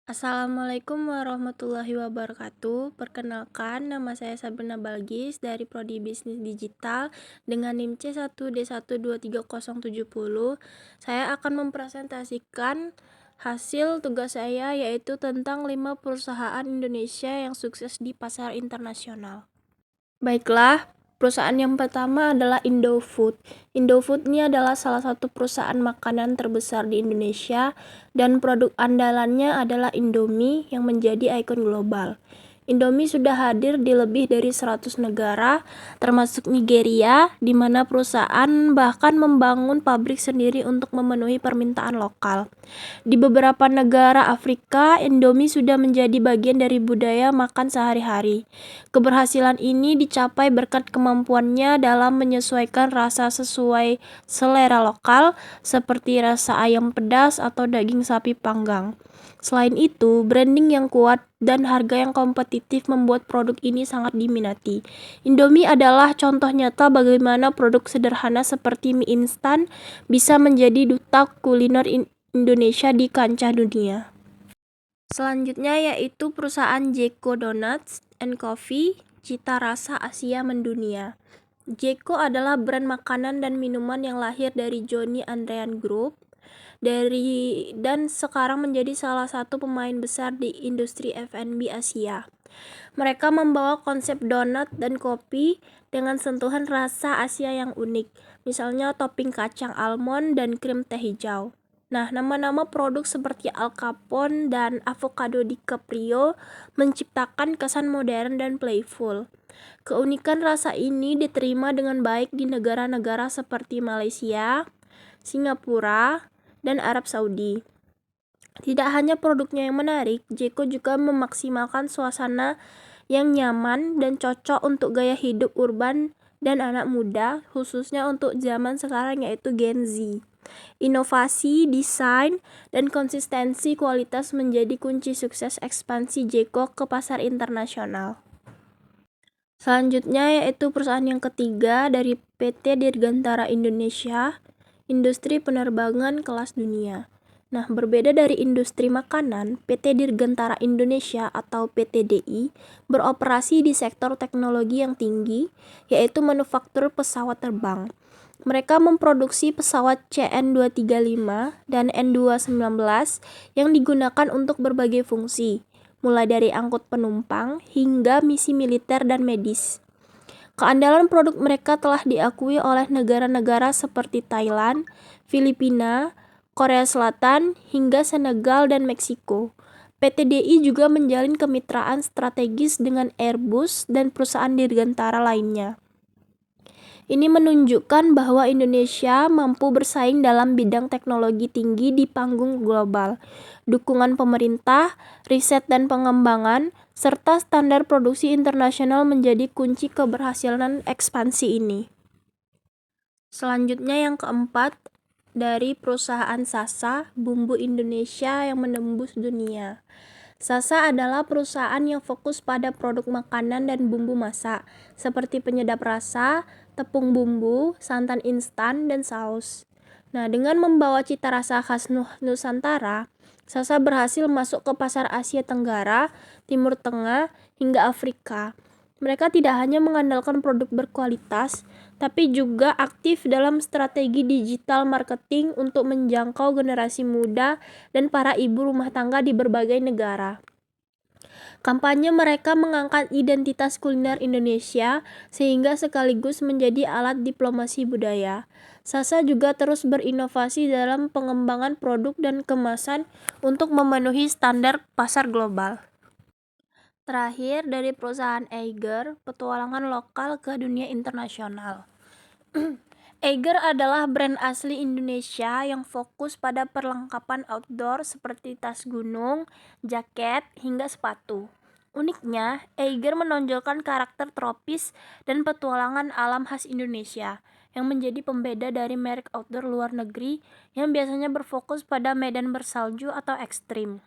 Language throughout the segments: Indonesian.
Assalamualaikum warahmatullahi wabarakatuh. Perkenalkan, nama saya Sabrina Balgis dari Prodi Bisnis Digital dengan NIM C1D1230070. Saya akan mempresentasikan hasil tugas saya, yaitu tentang 5 perusahaan Indonesia yang sukses di pasar internasional. Baiklah, perusahaan yang pertama adalah Indofood. Indofood ini adalah salah satu perusahaan makanan terbesar di Indonesia dan produk andalannya adalah Indomie yang menjadi ikon global. Indomie sudah hadir di lebih dari 100 negara, termasuk Nigeria, di mana perusahaan bahkan membangun pabrik sendiri untuk memenuhi permintaan lokal. Di beberapa negara Afrika, Indomie sudah menjadi bagian dari budaya makan sehari-hari. Keberhasilan ini dicapai berkat kemampuannya dalam menyesuaikan rasa sesuai selera lokal, seperti rasa ayam pedas atau daging sapi panggang. Selain itu, branding yang kuat dan harga yang kompetitif membuat produk ini sangat diminati. Indomie adalah contoh nyata bagaimana produk sederhana seperti mie instan bisa menjadi duta kuliner Indonesia di kancah dunia. Selanjutnya yaitu perusahaan Jeko Donuts and Coffee, cita rasa Asia mendunia. Jeko adalah brand makanan dan minuman yang lahir dari Johnny Andrean Group dan sekarang menjadi salah satu pemain besar di industri F&B Asia. Mereka membawa konsep donat dan kopi dengan sentuhan rasa Asia yang unik, misalnya topping kacang almond dan krim teh hijau. Nah, nama-nama produk seperti Al Capone dan Avocado di Caprio menciptakan kesan modern dan playful. Keunikan rasa ini diterima dengan baik di negara-negara seperti Malaysia, Singapura, dan Arab Saudi. Tidak hanya produknya yang menarik, Jeko juga memaksimalkan suasana yang nyaman dan cocok untuk gaya hidup urban dan anak muda, khususnya untuk zaman sekarang yaitu Gen Z. Inovasi, desain, dan konsistensi kualitas menjadi kunci sukses ekspansi Jeko ke pasar internasional. Selanjutnya yaitu perusahaan yang ketiga dari PT Dirgantara Indonesia, industri penerbangan kelas dunia. Nah, berbeda dari industri makanan, PT Dirgantara Indonesia atau PTDI beroperasi di sektor teknologi yang tinggi, yaitu manufaktur pesawat terbang. Mereka memproduksi pesawat CN235 dan N219 yang digunakan untuk berbagai fungsi, mulai dari angkut penumpang hingga misi militer dan medis. Keandalan produk mereka telah diakui oleh negara-negara seperti Thailand, Filipina, Korea Selatan, hingga Senegal dan Meksiko. PTDI juga menjalin kemitraan strategis dengan Airbus dan perusahaan dirgantara lainnya. Ini menunjukkan bahwa Indonesia mampu bersaing dalam bidang teknologi tinggi di panggung global. Dukungan pemerintah, riset dan pengembangan, serta standar produksi internasional menjadi kunci keberhasilan ekspansi ini. Selanjutnya yang keempat, dari perusahaan Sasa, bumbu Indonesia yang menembus dunia. Sasa adalah perusahaan yang fokus pada produk makanan dan bumbu masak, seperti penyedap rasa, tepung bumbu, santan instan, dan saus. Nah, dengan membawa cita rasa khas Nusantara, Sasa berhasil masuk ke pasar Asia Tenggara, Timur Tengah, hingga Afrika. Mereka tidak hanya mengandalkan produk berkualitas, tapi juga aktif dalam strategi digital marketing untuk menjangkau generasi muda dan para ibu rumah tangga di berbagai negara. Kampanye mereka mengangkat identitas kuliner Indonesia sehingga sekaligus menjadi alat diplomasi budaya. Sasa juga terus berinovasi dalam pengembangan produk dan kemasan untuk memenuhi standar pasar global. Terakhir, dari perusahaan Eiger, petualangan lokal ke dunia internasional. Eiger adalah brand asli Indonesia yang fokus pada perlengkapan outdoor seperti tas gunung, jaket, hingga sepatu. Uniknya, Eiger menonjolkan karakter tropis dan petualangan alam khas Indonesia, yang menjadi pembeda dari merek outdoor luar negeri yang biasanya berfokus pada medan bersalju atau ekstrim.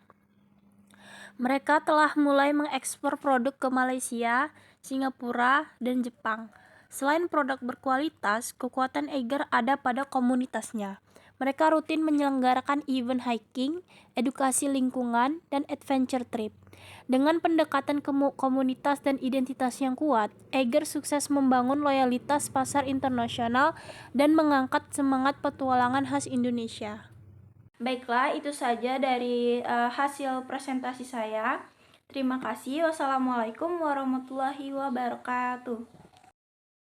Mereka telah mulai mengekspor produk ke Malaysia, Singapura, dan Jepang. Selain produk berkualitas, kekuatan Eiger ada pada komunitasnya. Mereka rutin menyelenggarakan event hiking, edukasi lingkungan, dan adventure trip. Dengan pendekatan komunitas dan identitas yang kuat, Eiger sukses membangun loyalitas pasar internasional dan mengangkat semangat petualangan khas Indonesia. Baiklah, itu saja dari hasil presentasi saya. Terima kasih. Wassalamualaikum warahmatullahi wabarakatuh.